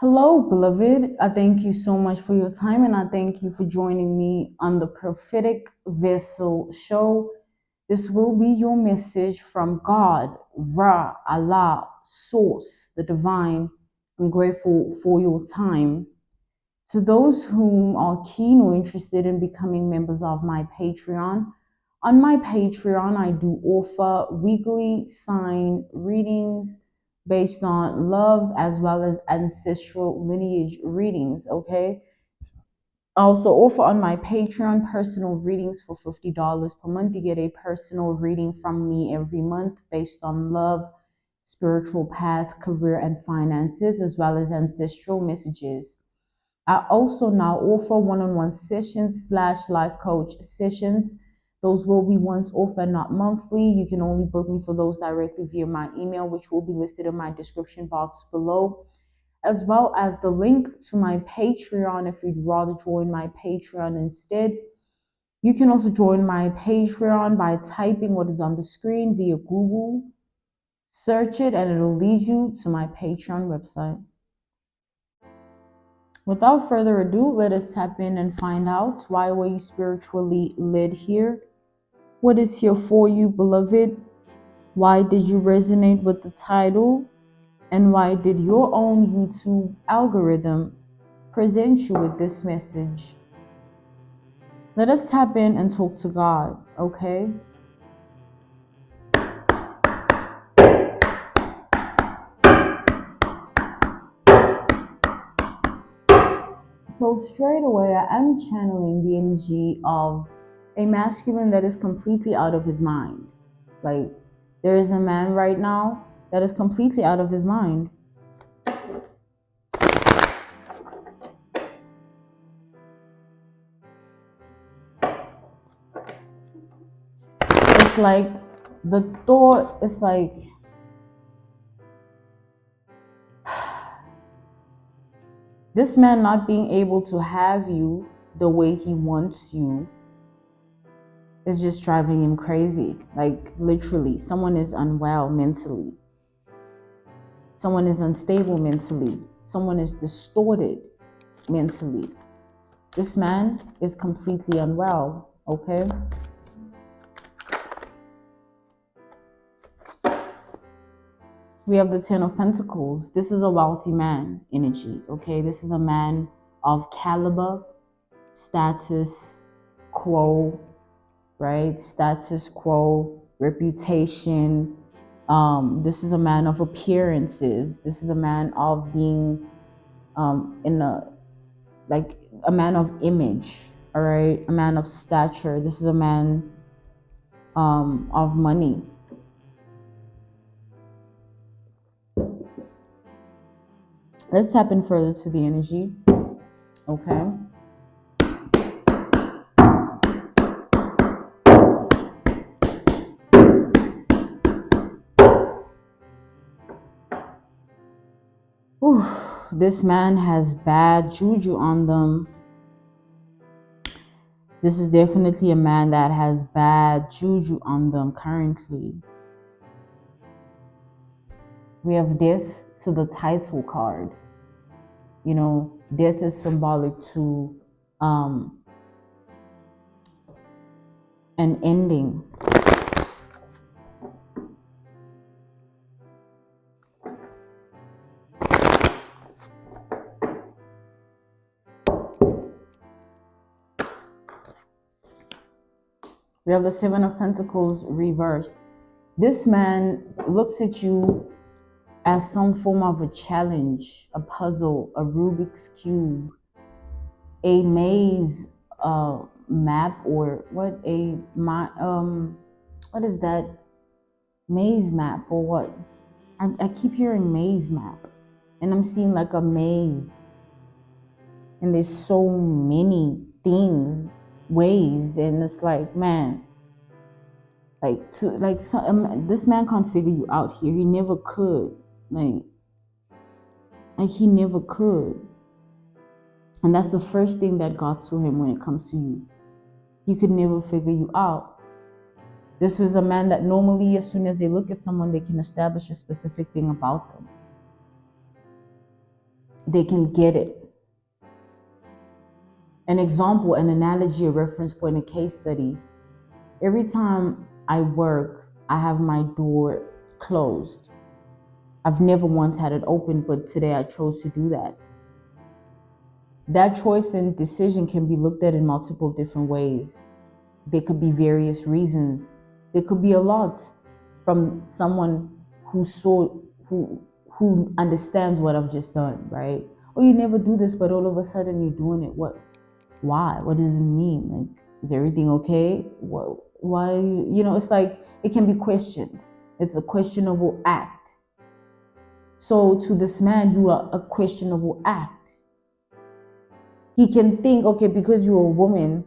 Hello, beloved. I thank you so much for your time and I thank you for joining me on the Prophetic Vessel Show. This will be your message from God, Ra, Allah, Source, the Divine. I'm grateful for your time. To those whom are keen or interested in becoming members of my Patreon, on my Patreon, I do offer weekly sign readings based on love as well as ancestral lineage readings. Okay. I also offer on my Patreon personal readings for $50 per month. You get a personal reading from me every month based on love, spiritual path, career, and finances, as well as ancestral messages. I also now offer one-on-one sessions / life coach sessions. Those will be once off and not monthly. You can only book me for those directly via my email, which will be listed in my description box below, as well as the link to my Patreon if you'd rather join my Patreon instead. You can also join my Patreon by typing what is on the screen via Google. Search it and it'll lead you to my Patreon website. Without further ado, let us tap in and find out, why were you spiritually led here? What is here for you, beloved? Why did you resonate with the title? And why did your own YouTube algorithm present you with this message? Let us tap in and talk to God, okay? So straight away, I am channeling the energy of a masculine that is completely out of his mind. Like, there is a man right now that is completely out of his mind. It's like the thought is like, this man not being able to have you the way he wants you is just driving him crazy. Like, literally, someone is unwell mentally. Someone is unstable mentally. Someone is distorted mentally. This man is completely unwell, okay? We have the Ten of Pentacles. This is a wealthy man energy, okay? This is a man of caliber, status quo, right? Status quo, reputation. This is a man of appearances. This is a man of being like a man of image, all right? A man of stature. This is a man of money. Let's tap in further to the energy, okay? Whew, this man has bad juju on them. This is definitely a man that has bad juju on them currently. We have death to the title card. You know, death is symbolic to an ending. We have the Seven of Pentacles reversed. This man looks at you as some form of a challenge, a puzzle, a Rubik's Cube, a maze map, or what is that? Maze map or what? I keep hearing maze map, and I'm seeing like a maze, and there's so many things, ways, and it's like, man, this man can't figure you out here. He never could, like he never could. And that's the first thing that got to him when it comes to you. He could never figure you out. This is a man that normally, as soon as they look at someone, they can establish a specific thing about them. they can get it. An example, an analogy, a reference point, a case study. Every time I work, I have my door closed. I've never once had it open, but today I chose to do that. That choice and decision can be looked at in multiple different ways. There could be various reasons. There could be a lot from someone who understands what I've just done, right? Oh, you never do this, but all of a sudden you're doing it. What? Why? What does it mean? Like, is everything okay? Why? It's like it can be questioned. It's a questionable act. So to this man, you are a questionable act. He can think, okay, because you're a woman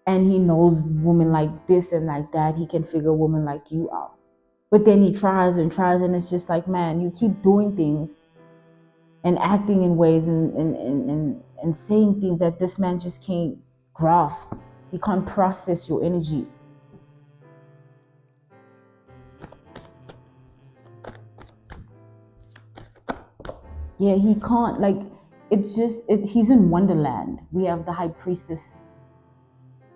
and he knows women like this and like that, he can figure a woman like you out. But then he tries and tries, and it's just like, man, you keep doing things and acting in ways and saying things that this man just can't grasp. He can't process your energy. Yeah, he can't. Like, he's in Wonderland. We have the high priestess.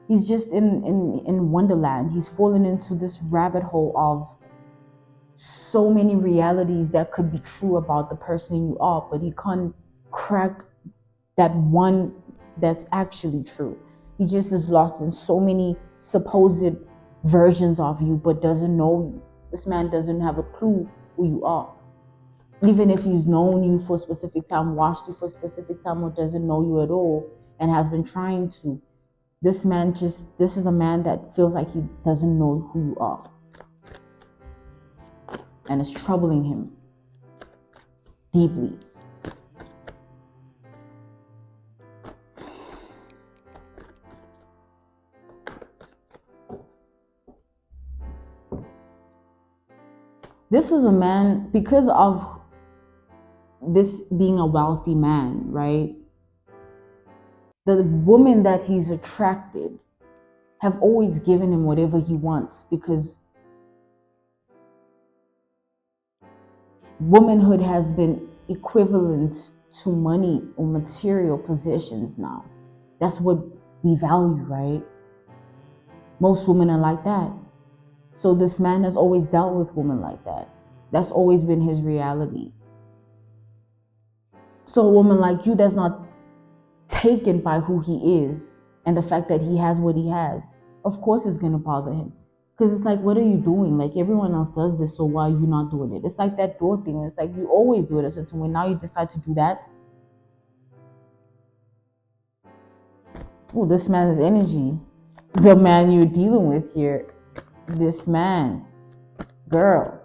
He's just in Wonderland. He's fallen into this rabbit hole of so many realities that could be true about the person you are, but he can't crack that one that's actually true. He just is lost in so many supposed versions of you, but doesn't know you. This man doesn't have a clue who you are. Even if he's known you for a specific time, watched you for a specific time, or doesn't know you at all and has been trying to, this is a man that feels like he doesn't know who you are. And it's troubling him deeply. This is a man, because of this being a wealthy man, right? The women that he's attracted have always given him whatever he wants, because womanhood has been equivalent to money or material possessions now. That's what we value, right? Most women are like that. So this man has always dealt with women like that. That's always been his reality. So a woman like you that's not taken by who he is and the fact that he has what he has, of course it's going to bother him. Because it's like, what are you doing? Like, everyone else does this, so why are you not doing it? It's like that door thing. It's like you always do it at a certain way. Now you decide to do that. Oh, this man's energy. The man you're dealing with here. This man. Girl.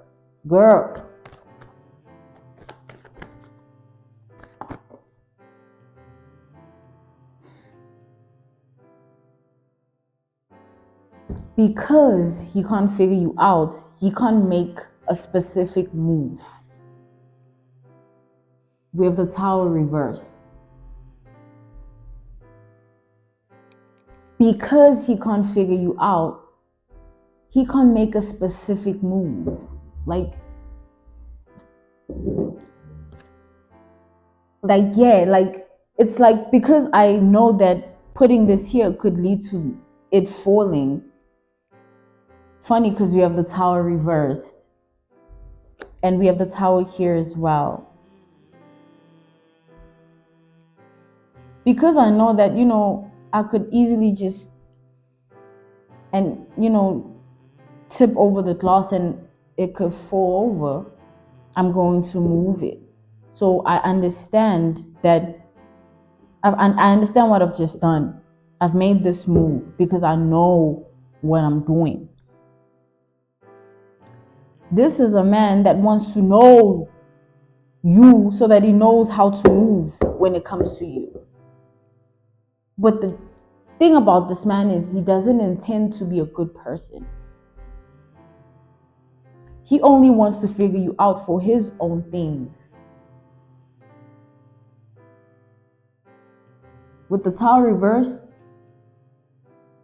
Because he can't figure you out, he can't make a specific move. We have the Tower reversed. Because he can't figure you out, he can't make a specific move. It's like, because I know that putting this here could lead to it falling. Funny, because we have the Tower reversed. And we have the Tower here as well. Because I know that, I could easily just, tip over the glass and it could fall over. I'm going to move it. So I understand that, I understand what I've just done. I've made this move because I know what I'm doing. This is a man that wants to know you so that he knows how to move when it comes to you. But the thing about this man is he doesn't intend to be a good person. He only wants to figure you out for his own things. With the Tower reversed,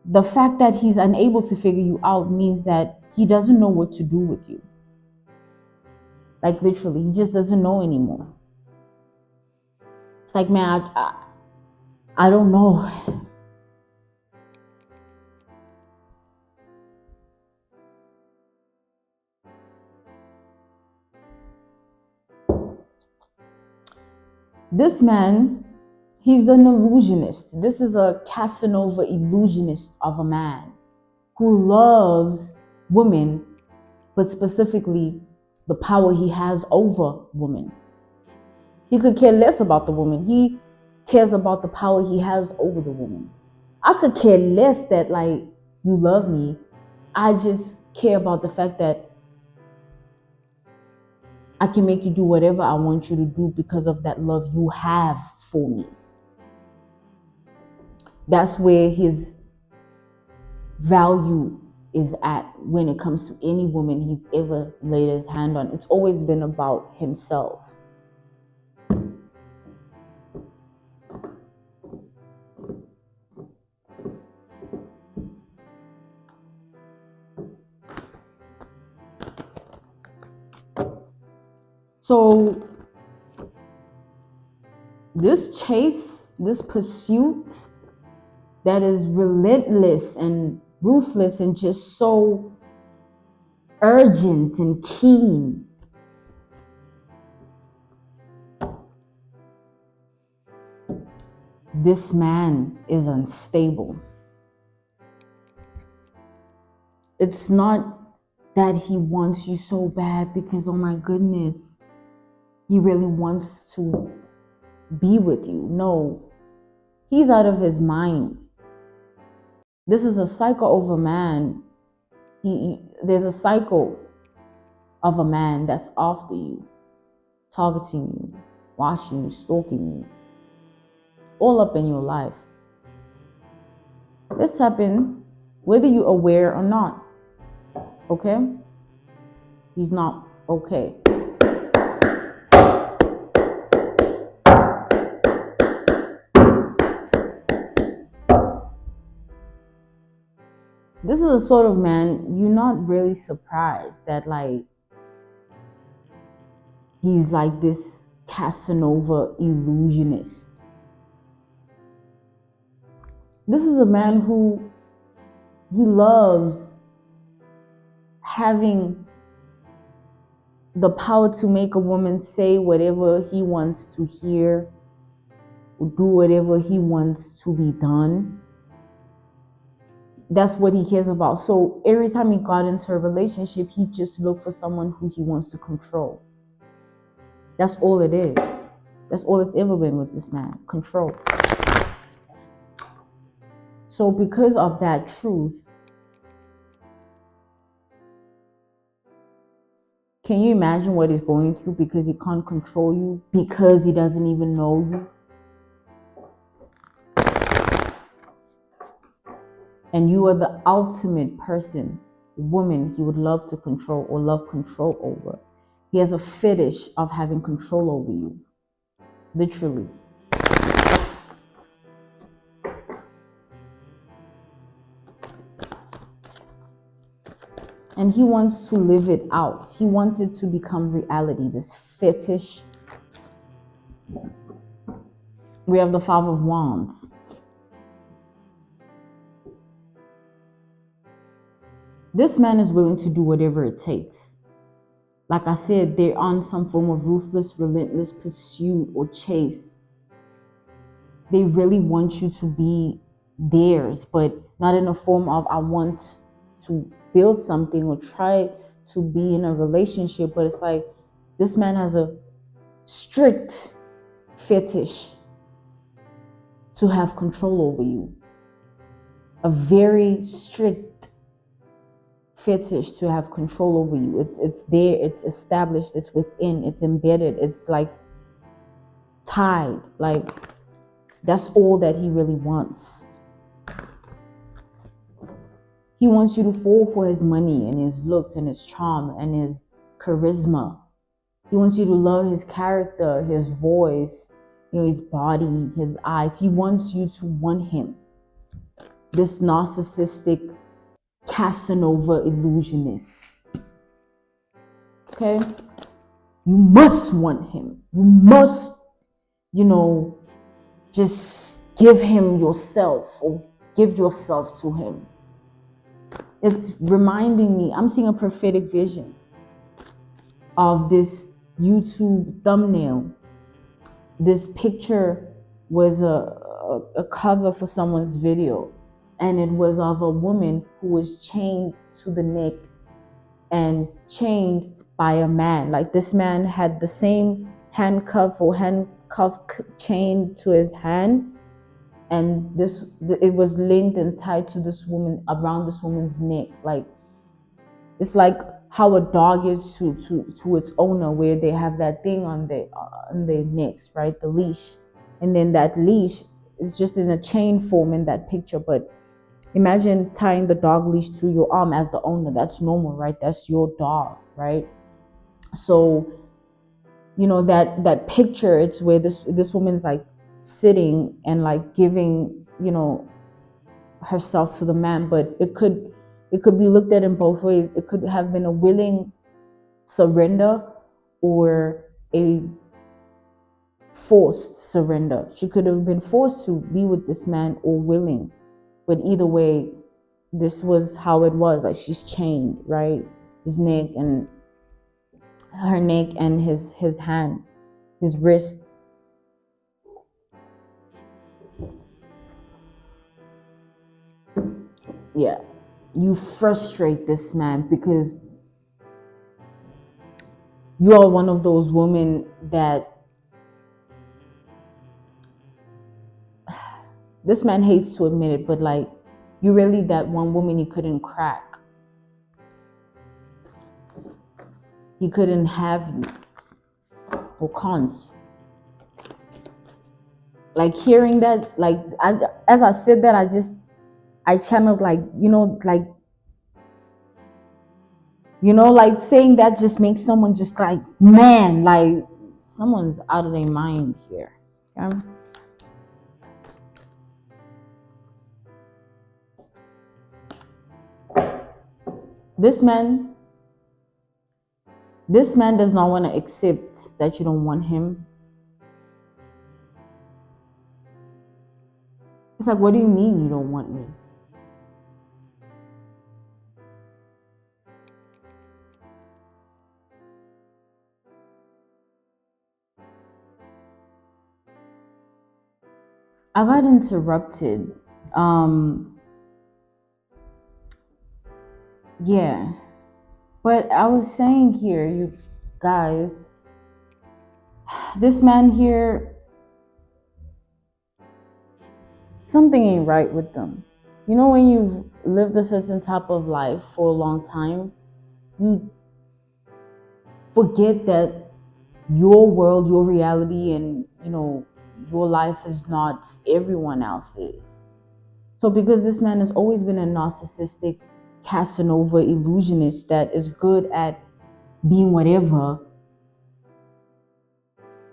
the fact that he's unable to figure you out means that he doesn't know what to do with you. Like, literally, he just doesn't know anymore. It's like, man, I don't know. This man, he's an illusionist. This is a Casanova illusionist of a man who loves women, but specifically the power he has over women. He could care less about the woman. He cares about the power he has over the woman. I could care less that, like, you love me. I just care about the fact that I can make you do whatever I want you to do because of that love you have for me. That's where his value is at when it comes to any woman he's ever laid his hand on. It's always been about himself. So this chase, this pursuit that is relentless and ruthless and just so urgent and keen, this man is unstable. It's not that he wants you so bad because, oh my goodness, he really wants to be with you. No, he's out of his mind. This is a cycle of a man. There's a cycle of a man that's after you, targeting you, watching you, stalking you, all up in your life. This happens whether you're aware or not. Okay? He's not okay. This is a sort of man you're not really surprised that, like, he's like this Casanova illusionist. This is a man who he loves having the power to make a woman say whatever he wants to hear, or do whatever he wants to be done. That's what he cares about. So every time he got into a relationship, he just looked for someone who he wants to control. That's all it is. That's all it's ever been with this man, control. So because of that truth, can you imagine what he's going through because he can't control you, because he doesn't even know you? And you are the ultimate person, woman he would love to control or love control over. He has a fetish of having control over you, literally. And he wants to live it out. He wants it to become reality, this fetish. We have the Five of Wands. This man is willing to do whatever it takes. Like I said, they're on some form of ruthless, relentless pursuit or chase. They really want you to be theirs, but not in a form of, I want to build something or try to be in a relationship. But it's like, this man has a strict fetish to have control over you. A very strict fetish to have control over you. It's there, it's established, it's within, it's embedded, it's like tied. Like, that's all that he really wants. He wants you to fall for his money and his looks and his charm and his charisma. He wants you to love his character, his voice, his body, his eyes. He wants you to want him. This narcissistic Casanova illusionist. Okay? You must want him. You must, just give him yourself or give yourself to him. It's reminding me, I'm seeing a prophetic vision of this YouTube thumbnail. This picture was a cover for someone's video, and it was of a woman who was chained to the neck and chained by a man. Like, this man had the same handcuff chain to his hand, and it was linked and tied to this woman, around this woman's neck. Like, it's like how a dog is to its owner, where they have that thing on their necks, right? The leash. And then that leash is just in a chain form in that picture. But imagine tying the dog leash to your arm as the owner. That's normal, right? That's your dog, right? So, you know, that picture, it's where this woman's like sitting and like giving, you know, herself to the man. But it could be looked at in both ways. It could have been a willing surrender or a forced surrender. She could have been forced to be with this man or willing. But either way, this was how it was. Like, she's chained, right? His neck and her neck and his hand, his wrist. Yeah. You frustrate this man because you are one of those women that this man hates to admit it, but like, you're really that one woman he couldn't crack. He couldn't have you, or can't. Like, hearing that, like, as I said that, I channeled, like, like saying that just makes someone just like, man, like someone's out of their mind here. Okay? This man does not want to accept that you don't want him. It's like, what do you mean you don't want me? I got interrupted. Yeah. But I was saying here, you guys, this man here, something ain't right with them. You know, when you've lived a certain type of life for a long time, you forget that your world, your reality, and, you know, your life is not everyone else's. So because this man has always been a narcissistic Casanova illusionist that is good at being whatever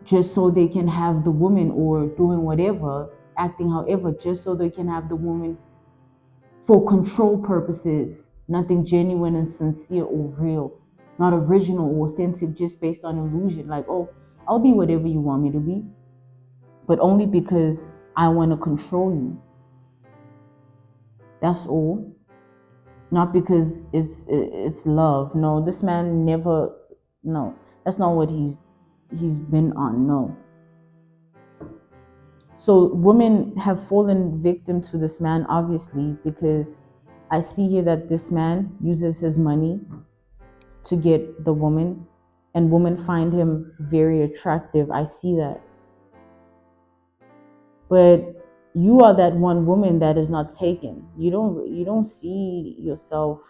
just so they can have the woman, or doing whatever, acting however, just so they can have the woman for control purposes, nothing genuine and sincere or real, not original or authentic, just based on illusion. Like, oh, I'll be whatever you want me to be, but only because I want to control you. That's all. Not because it's love. No, this man never. No, that's not what he's been on. No. So women have fallen victim to this man, obviously, because I see here that this man uses his money to get the woman, and women find him very attractive. I see that. But you are that one woman that is not taken. You don't see yourself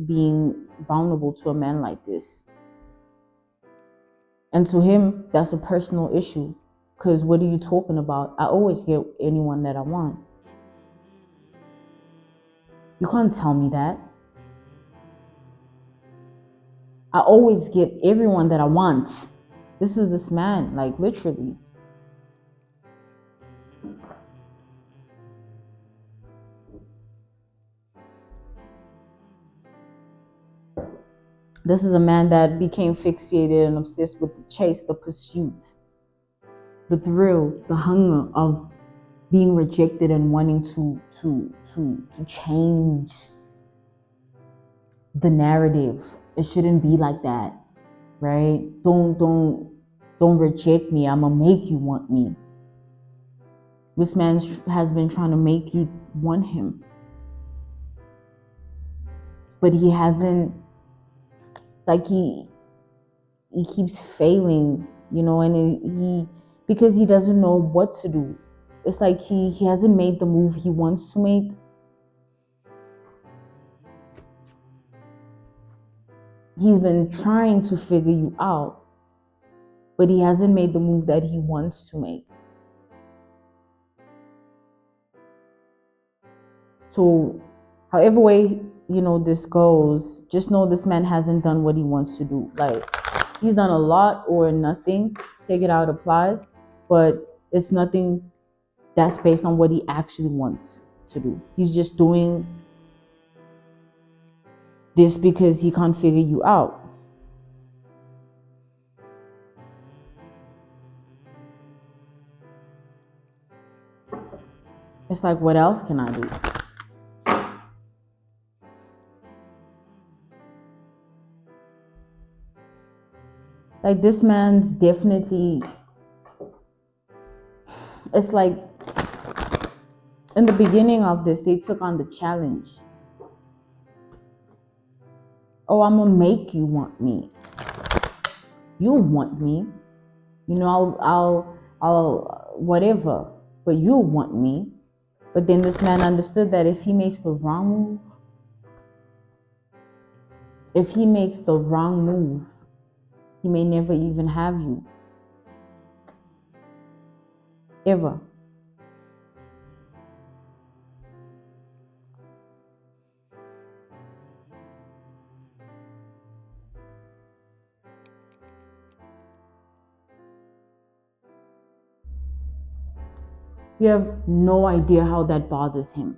being vulnerable to a man like this. And to him, that's a personal issue. Because what are you talking about? I always get anyone that I want. You can't tell me that. I always get everyone that I want. This is this man, like, literally. This is a man that became fixated and obsessed with the chase, the pursuit, the thrill, the hunger of being rejected and wanting to change the narrative. It shouldn't be like that, right? Don't reject me. I'm gonna make you want me. This man has been trying to make you want him, but he hasn't. Like he keeps failing, and he because he doesn't know what to do. It's like he hasn't made the move he wants to make. He's been trying to figure you out, but he hasn't made the move that he wants to make. So however way this goes, just know this man hasn't done what he wants to do. Like, he's done a lot or nothing. Take it out applies, but it's nothing that's based on what he actually wants to do. He's just doing this because he can't figure you out. It's like, what else can I do? Like, this man's definitely, it's like, in the beginning of this, they took on the challenge. Oh, I'm gonna make you want me. You'll want me. I'll whatever, but you'll want me. But then this man understood that if he makes the wrong move, he may never even have you. Ever. You have no idea how that bothers him.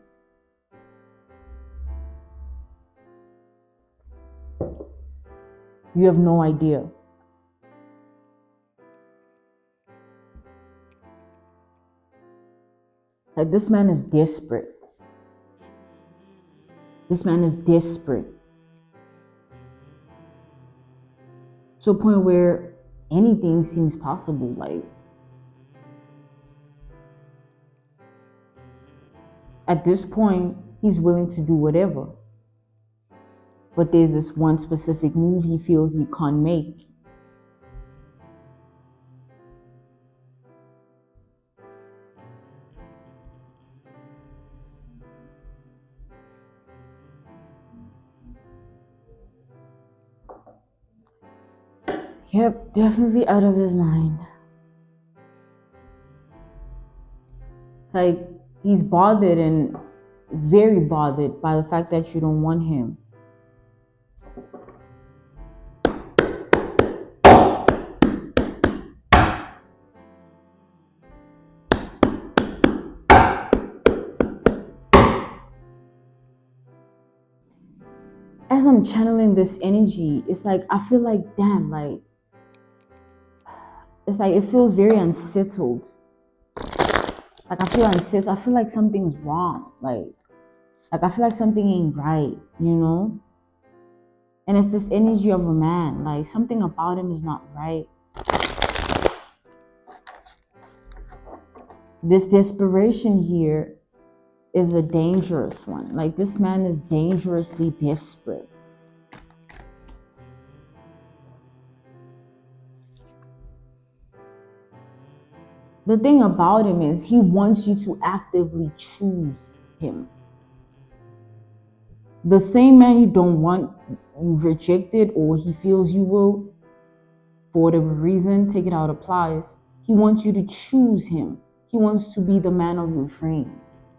You have no idea. Like, this man is desperate. This man is desperate. To a point where anything seems possible. Like, at this point, he's willing to do whatever. But there's this one specific move he feels he can't make. Yep, definitely out of his mind. It's like, he's bothered and very bothered by the fact that you don't want him. As I'm channeling this energy, it's like, I feel like, damn, like, it's like, it feels very unsettled. Like, I feel unsettled. I feel like something's wrong. Like I feel like something ain't right, And it's this energy of a man. Like, something about him is not right. This desperation here is a dangerous one. Like, this man is dangerously desperate. The thing about him is he wants you to actively choose him. The same man you don't want, you've rejected, or he feels you will, for whatever reason, take it out applies. He wants you to choose him. He wants to be the man of your dreams.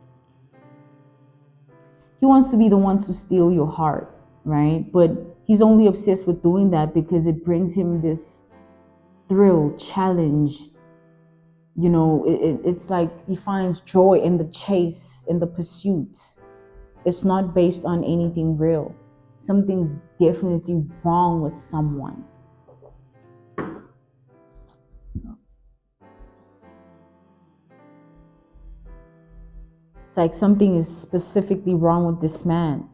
He wants to be the one to steal your heart, right? But he's only obsessed with doing that because it brings him this thrill, challenge. It's like he finds joy in the chase, in the pursuit. It's not based on anything real. Something's definitely wrong with someone. It's like something is specifically wrong with this man.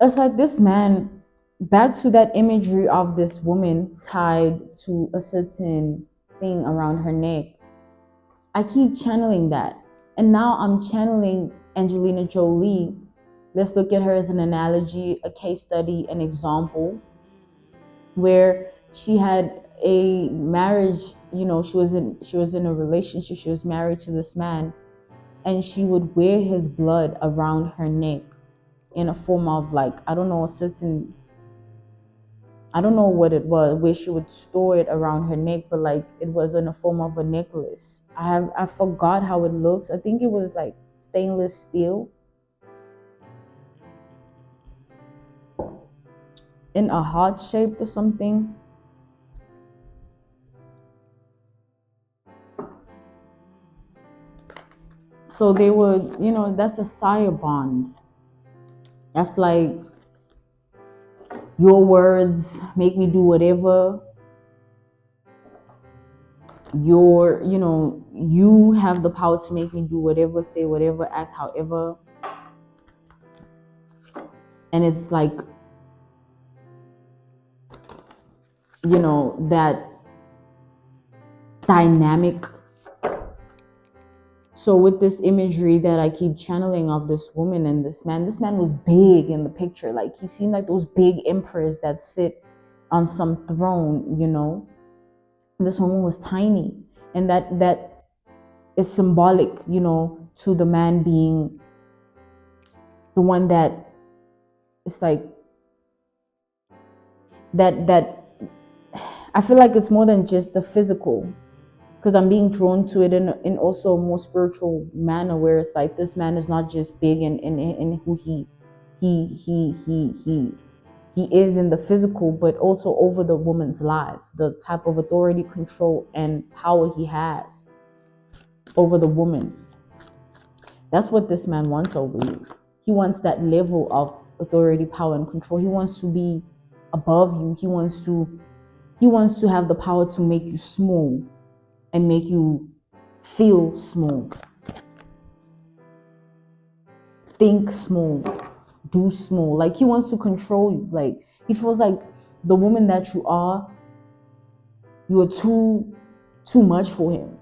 It's like this man, back to that imagery of this woman tied to a certain thing around her neck. I keep channeling that. And now I'm channeling Angelina Jolie. Let's look at her as an analogy, a case study, an example, where she had a marriage, she was in a relationship, she was married to this man, and she would wear his blood around her neck in a form of, like, I don't know what it was, where she would store it around her neck, but like it was in a form of a necklace. I forgot how it looks. I think it was like stainless steel in a heart shaped or something. So they would, that's a sire bond. That's like, your words make me do whatever. You have the power to make me do whatever, say whatever, act however. And it's like, that dynamic. So with this imagery that I keep channeling of this woman and this man was big in the picture. Like, he seemed like those big emperors that sit on some throne, This woman was tiny. And that is symbolic, to the man being the one that it's like that I feel like it's more than just the physical, because I'm being drawn to it in also a more spiritual manner, where it's like this man is not just big in who he is in the physical, but also over the woman's life, the type of authority, control, and power he has over the woman. That's what this man wants over you. He wants that level of authority, power, and control. He wants to be above you. He wants to have the power to make you small and make you feel small, think small, do small. Like, he wants to control you. Like, he feels like the woman that you are too much for him,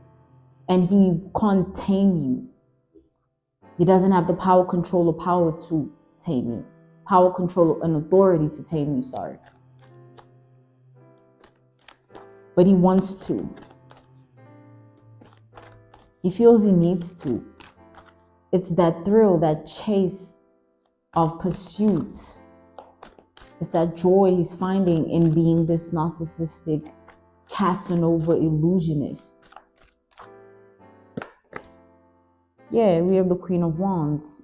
and he can't tame you. He doesn't have the power, control, or power to tame you. Power, control, and authority to tame you, sorry. But he wants to. He feels he needs to. It's that thrill, that chase of pursuit. It's that joy he's finding in being this narcissistic Casanova illusionist. Yeah, we have the Queen of Wands.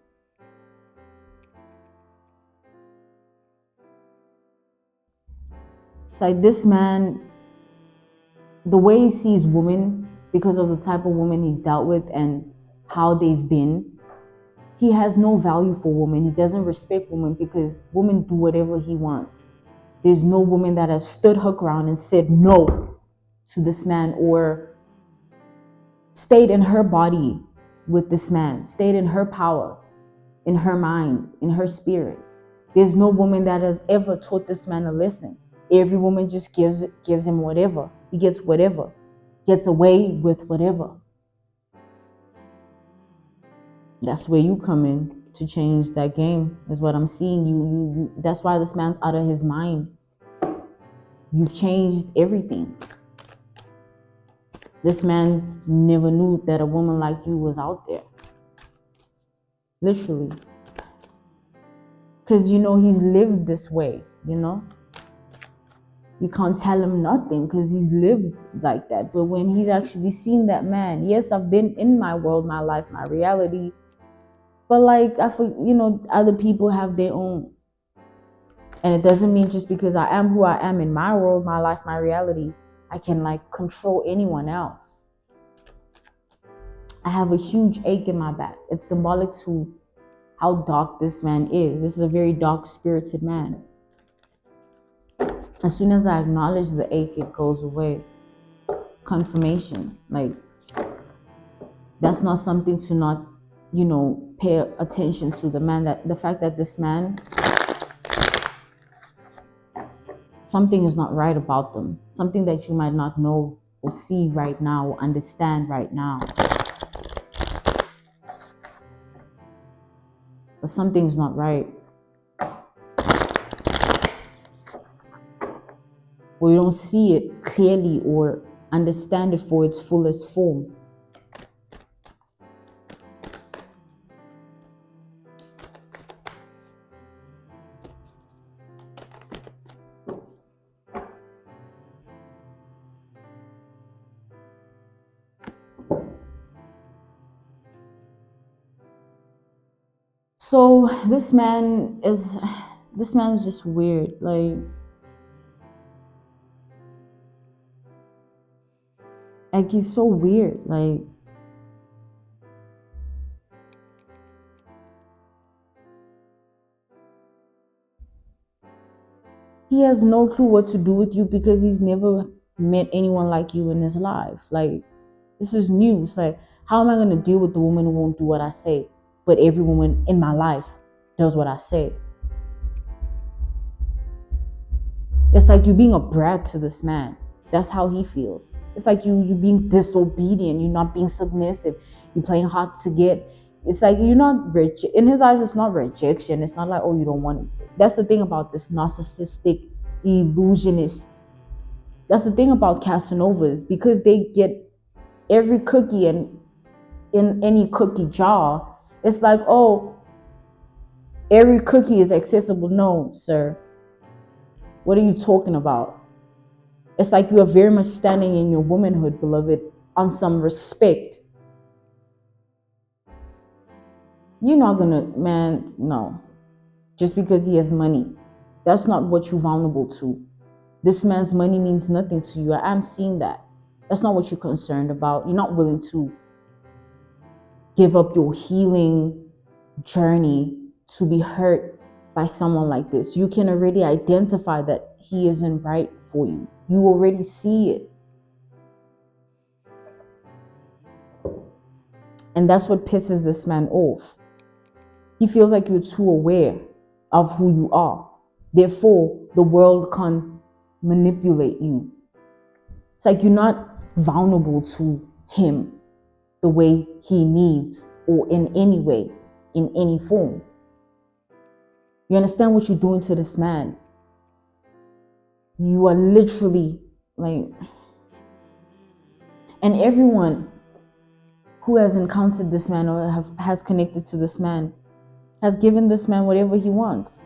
It's like this man, the way he sees women, because of the type of women he's dealt with and how they've been, he has no value for women. He doesn't respect women because women do whatever he wants. There's no woman that has stood her ground and said no to this man, or stayed in her body with this man, stayed in her power, in her mind, in her spirit. There's no woman that has ever taught this man a lesson. Every woman just gives him whatever. He gets whatever, gets away with whatever. That's where you come in to change that game, is what I'm seeing. You that's why this man's out of his mind. You've changed everything. This man never knew that a woman like you was out there. Literally. Because, he's lived this way, You can't tell him nothing because he's lived like that. But when he's actually seen that man, yes, I've been in my world, my life, my reality. But like, other people have their own. And it doesn't mean just because I am who I am in my world, my life, my reality, I can control anyone else. I have a huge ache in my back. It's symbolic to how dark this man is. This is a very dark spirited man. As soon as I acknowledge the ache, it goes away. Confirmation. Like, that's not something to not, pay attention to. The fact that this man, something is not right about them. Something that you might not know or see right now or understand right now. But something is not right. Or you don't see it clearly or understand it for its fullest form. So this man is just weird. Like he's so weird. Like, he has no clue what to do with you because he's never met anyone like you in his life. Like, this is new. It's like, how am I going to deal with the woman who won't do what I say? But every woman in my life does what I say. It's like you being a brat to this man. That's how he feels. It's like you being disobedient. You're not being submissive. You're playing hard to get. It's like you're not rich. In his eyes, it's not rejection. It's not like, oh, you don't want it. That's the thing about this narcissistic illusionist. That's the thing about Casanovas, because they get every cookie and in any cookie jar. It's like, oh, every cookie is accessible. No, sir. What are you talking about? It's like you are very much standing in your womanhood, beloved, on some respect. You're not gonna, man, no. Just because he has money. That's not what you're vulnerable to. This man's money means nothing to you. I'm seeing that. That's not what you're concerned about. You're not willing to give up your healing journey to be hurt by someone like this. You can already identify that he isn't right for you. You already see it. And that's what pisses this man off. He feels like you're too aware of who you are. Therefore, the world can't manipulate you. It's like you're not vulnerable to him the way he needs, or in any way, in any form. You understand what you're doing to this man? You are literally like, and everyone who has encountered this man or has connected to this man has given this man whatever he wants.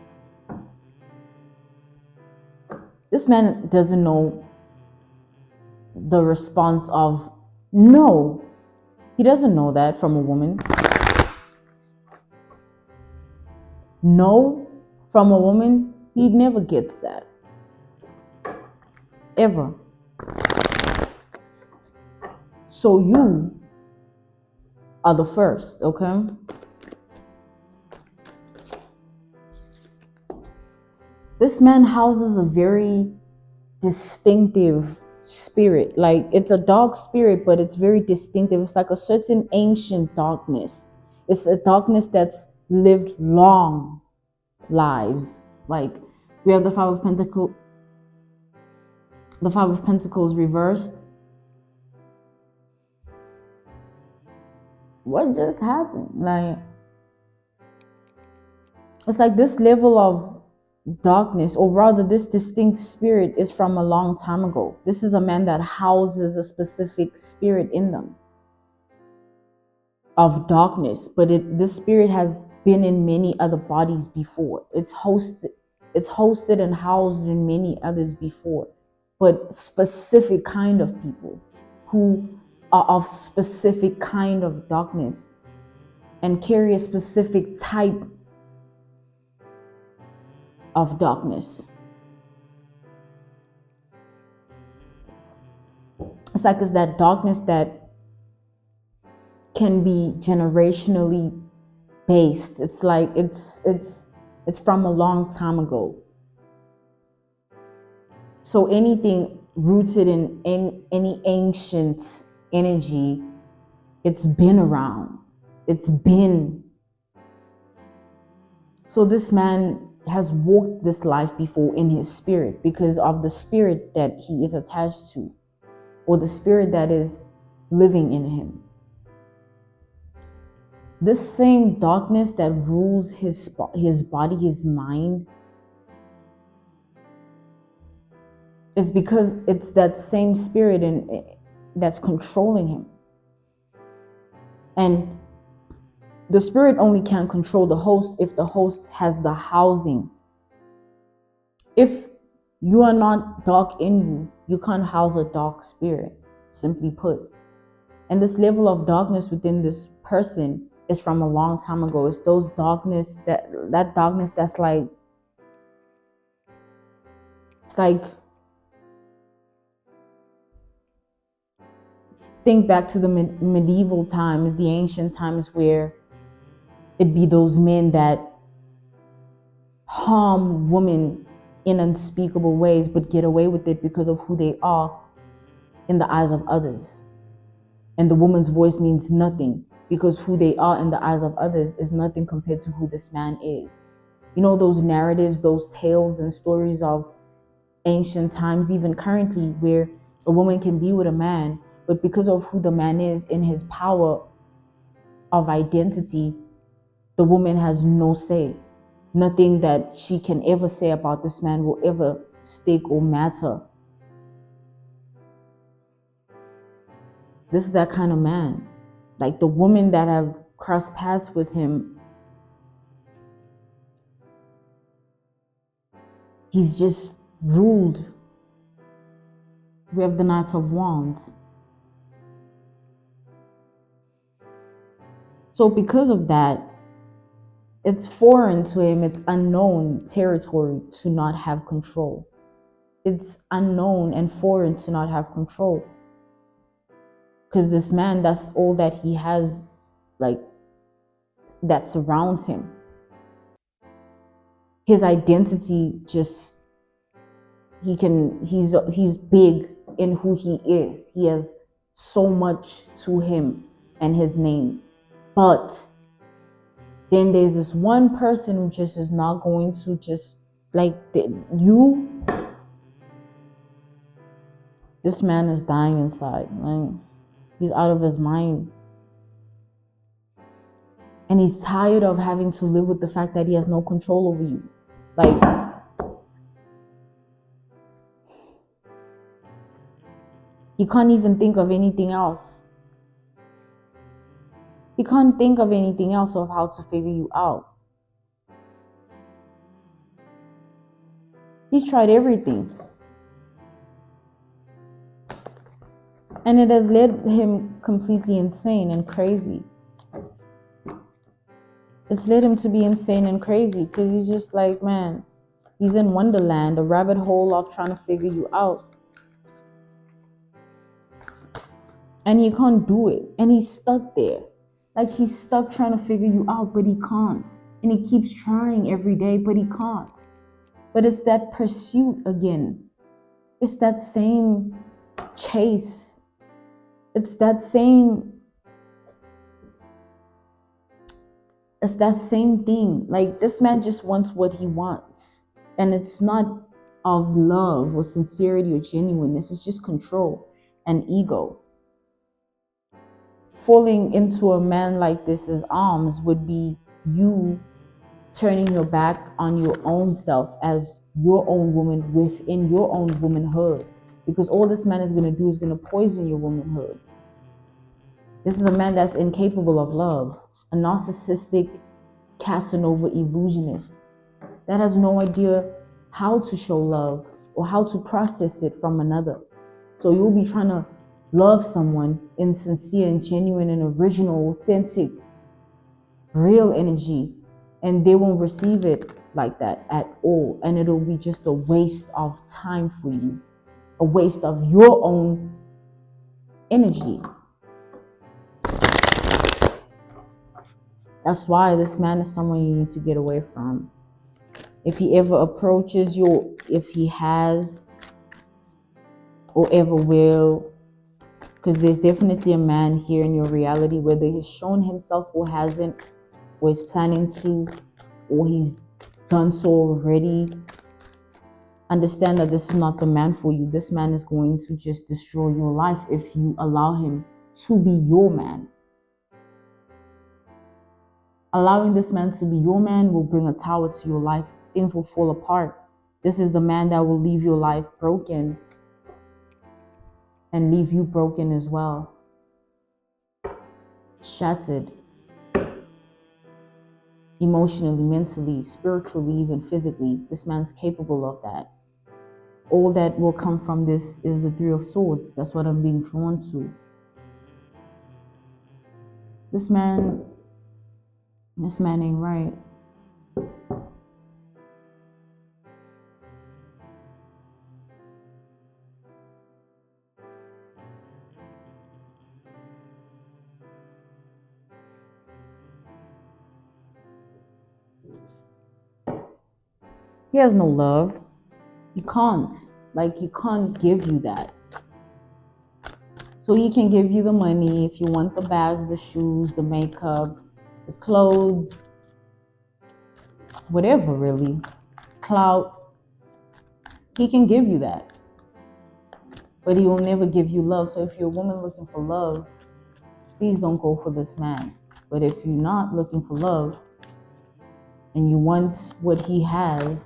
This man doesn't know the response of no. He doesn't know that from a woman. No from a woman, he never gets that. Ever. So you are the first, okay? This man houses a very distinctive spirit. Like, it's a dark spirit, but it's very distinctive. It's like a certain ancient darkness. It's a darkness that's lived long lives. Like, we have the Five of Pentacles. The Five of Pentacles reversed. What just happened? Like, it's like this level of darkness, or rather this distinct spirit, is from a long time ago. This is a man that houses a specific spirit in them of darkness, but this spirit has been in many other bodies before. It's hosted and housed in many others before, but specific kind of people who are of specific kind of darkness and carry a specific type of darkness. It's like it's that darkness that can be generationally based. It's like it's from a long time ago. So anything rooted in any ancient energy, it's been around. It's been. So this man has walked this life before in his spirit because of the spirit that he is attached to, or the spirit that is living in him. This same darkness that rules his body, his mind, is because it's that same spirit that's controlling him. And the spirit only can control the host if the host has the housing. If you are not dark in you, you can't house a dark spirit, simply put. And this level of darkness within this person is from a long time ago. It's those darkness, that darkness that's like, it's like, think back to the medieval times, the ancient times, where it'd be those men that harm women in unspeakable ways, but get away with it because of who they are in the eyes of others. And the woman's voice means nothing because who they are in the eyes of others is nothing compared to who this man is. You know, those narratives, those tales and stories of ancient times, even currently, where a woman can be with a man, but because of who the man is in his power of identity, the woman has no say. Nothing that she can ever say about this man will ever stick or matter. This is that kind of man. Like the women that have crossed paths with him, he's just ruled. We have the Knight of Wands. So because of that, it's foreign to him, it's unknown territory to not have control. It's unknown and foreign to not have control. Because this man, that's all that he has, like, that surrounds him. His identity just, he's big in who he is. He has so much to him and his name. But then there's this one person who just is not going to just, like, this man is dying inside. Like, he's out of his mind. And he's tired of having to live with the fact that he has no control over you. Like, he can't even think of anything else. He can't think of anything else of how to figure you out. He's tried everything. And it has led him completely insane and crazy. It's led him to be insane and crazy because he's just like, man, he's in Wonderland, a rabbit hole of trying to figure you out. And he can't do it. And he's stuck there. Like, he's stuck trying to figure you out, but he can't. And he keeps trying every day, but he can't. But it's that pursuit again. It's that same chase. It's that same thing. Like, this man just wants what he wants. And it's not of love or sincerity or genuineness. It's just control and ego. Falling into a man like this's arms would be you turning your back on your own self as your own woman within your own womanhood. Because all this man is going to do is going to poison your womanhood. This is a man that's incapable of love. A narcissistic Casanova illusionist that has no idea how to show love or how to process it from another. So you'll be trying to love someone in sincere and genuine and original, authentic, real energy, and they won't receive it like that at all. And it'll be just a waste of time for you, a waste of your own energy. That's why this man is someone you need to get away from. If he ever approaches you, if he has or ever will, because there's definitely a man here in your reality, whether he's shown himself or hasn't, or is planning to, or he's done so already. Understand that this is not the man for you. This man is going to just destroy your life if you allow him to be your man. Allowing this man to be your man will bring a tower to your life. Things will fall apart. This is the man that will leave your life broken and leave you broken as well. Shattered. Emotionally, mentally, spiritually, even physically. This man's capable of that. All that will come from this is the Three of Swords. That's what I'm being drawn to. This man ain't right. He has no love. He can't. Like, he can't give you that. So he can give you the money if you want the bags, the shoes, the makeup, the clothes, whatever really. Clout. He can give you that. But he will never give you love. So if you're a woman looking for love, please don't go for this man. But if you're not looking for love and you want what he has,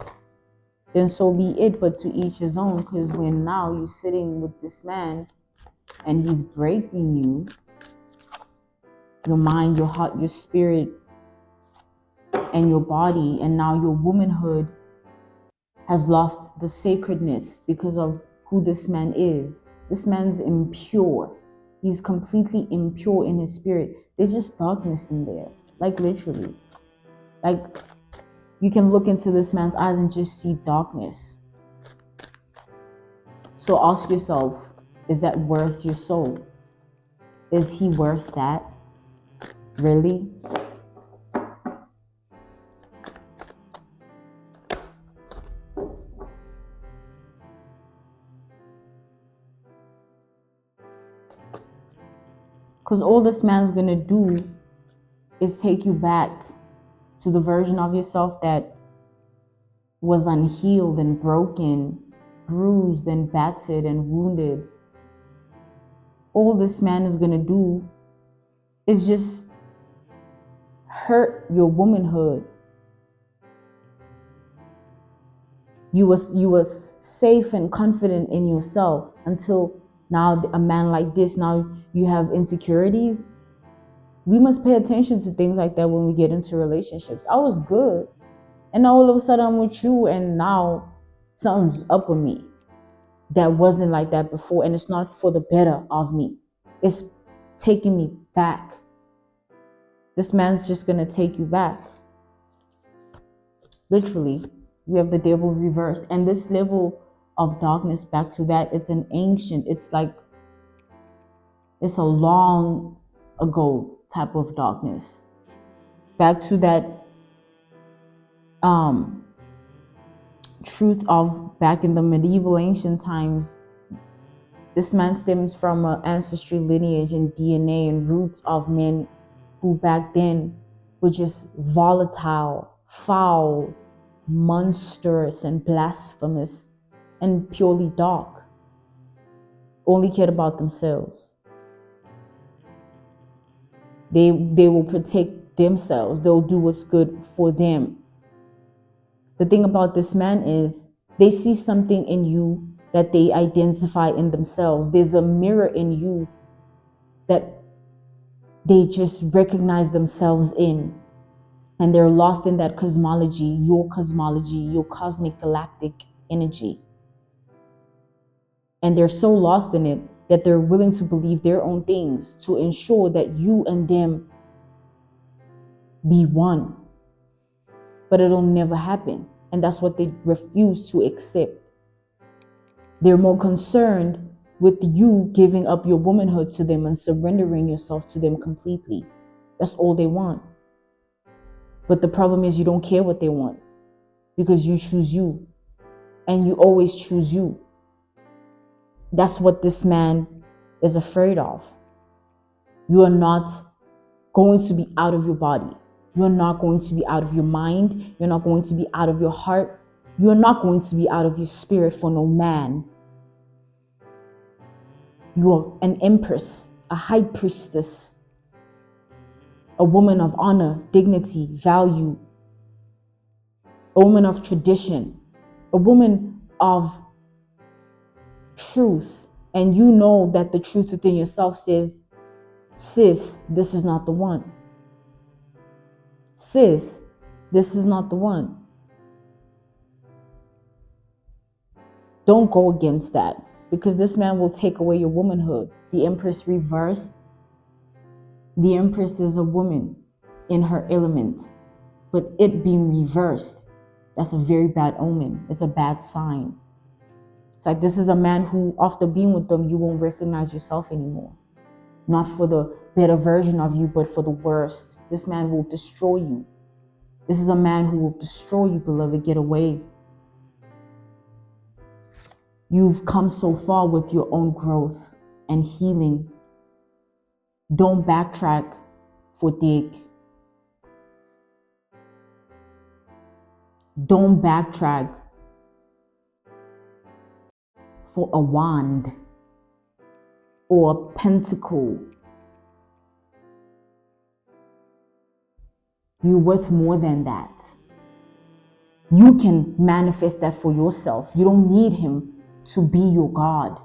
then so be it. But to each his own. Because when now you're sitting with this man and he's breaking you, your mind, your heart, your spirit, and your body, and now your womanhood has lost the sacredness because of who this man is. This man's impure. He's completely impure in his spirit. There's just darkness in there. Like, literally. Like, you can look into this man's eyes and just see darkness. So ask yourself, is that worth your soul? Is he worth that? Really? Because all this man's gonna do is take you back to the version of yourself that was unhealed and broken, bruised and battered and wounded. All this man is gonna do is just hurt your womanhood. You was safe and confident in yourself until now a man like this, now you have insecurities. We must pay attention to things like that when we get into relationships. I was good, and now all of a sudden I'm with you, and now something's up with me that wasn't like that before, and it's not for the better of me. It's taking me back. This man's just gonna take you back. Literally, we have the devil reversed, and this level of darkness, back to that, it's an ancient, it's like, it's a long ago type of darkness. Back to that truth of back in the medieval ancient times. This man stems from an ancestry lineage and DNA and roots of men who back then were just volatile, foul, monstrous and blasphemous and purely dark. Only cared about themselves. They will protect themselves. They'll do what's good for them. The thing about this man is they see something in you that they identify in themselves. There's a mirror in you that they just recognize themselves in. And they're lost in that cosmology, your cosmic galactic energy. And they're so lost in it that they're willing to believe their own things to ensure that you and them be one. But it'll never happen. And that's what they refuse to accept. They're more concerned with you giving up your womanhood to them and surrendering yourself to them completely. That's all they want. But the problem is you don't care what they want because you choose you, and you always choose you. That's what this man is afraid of. You are not going to be out of your body. You're not going to be out of your mind. You're not going to be out of your heart. You're not going to be out of your spirit for no man. You are an empress, a high priestess, a woman of honor, dignity, value, a woman of tradition, a woman of truth. And you know that the truth within yourself says, sis, this is not the one. Sis, this is not the one. Don't go against that, because this man will take away your womanhood. The Empress reversed. The Empress is a woman in her element, but it being reversed, that's a very bad omen. It's a bad sign. It's like this is a man who, after being with them, you won't recognize yourself anymore. Not for the better version of you, but for the worst. This man will destroy you. This is a man who will destroy you, beloved. Get away. You've come so far with your own growth and healing. Don't backtrack for dig. Don't backtrack for a wand or a pentacle. You're worth more than that. You can manifest that for yourself. You don't need him to be your God.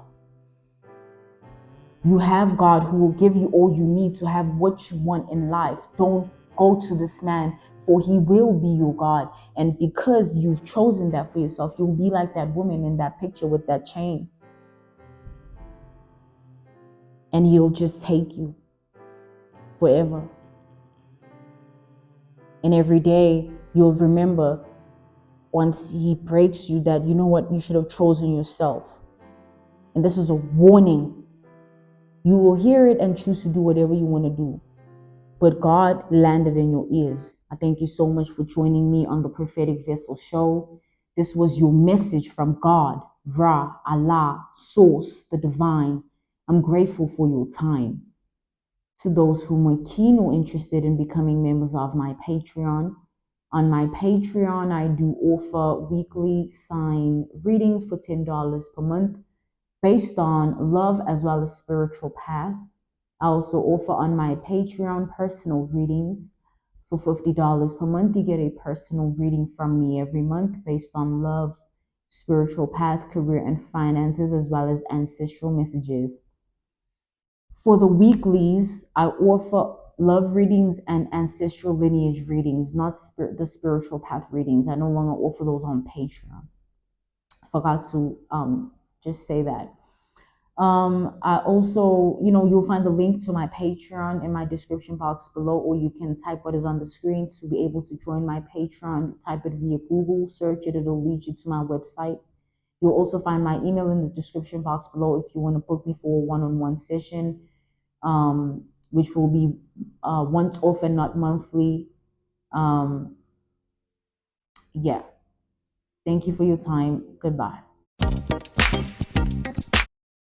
You have God who will give you all you need to have what you want in life. Don't go to this man, for he will be your God. And because you've chosen that for yourself, you'll be like that woman in that picture with that chain. And he'll just take you forever. And every day you'll remember, once he breaks you, that you know what, you should have chosen yourself. And this is a warning. You will hear it and choose to do whatever you want to do. But God landed in your ears. I thank you so much for joining me on the Prophetic Vessel Show. This was your message from God, Ra, Allah, Source, the Divine. I'm grateful for your time. To those who are keen or interested in becoming members of my Patreon, on my Patreon, I do offer weekly sign readings for $10 per month based on love as well as spiritual path. I also offer on my Patreon personal readings for $50 per month. You get a personal reading from me every month based on love, spiritual path, career, and finances, as well as ancestral messages. For the weeklies, I offer love readings and ancestral lineage readings, not the spiritual path readings. I no longer offer those on Patreon. Forgot to just say that. I also, you'll find the link to my Patreon in my description box below, or you can type what is on the screen to be able to join my Patreon. Type it via Google, search it, it'll lead you to my website. You'll also find my email in the description box below if you want to book me for a one-on-one session, which will be once off and not monthly. Yeah. Thank you for your time. Goodbye.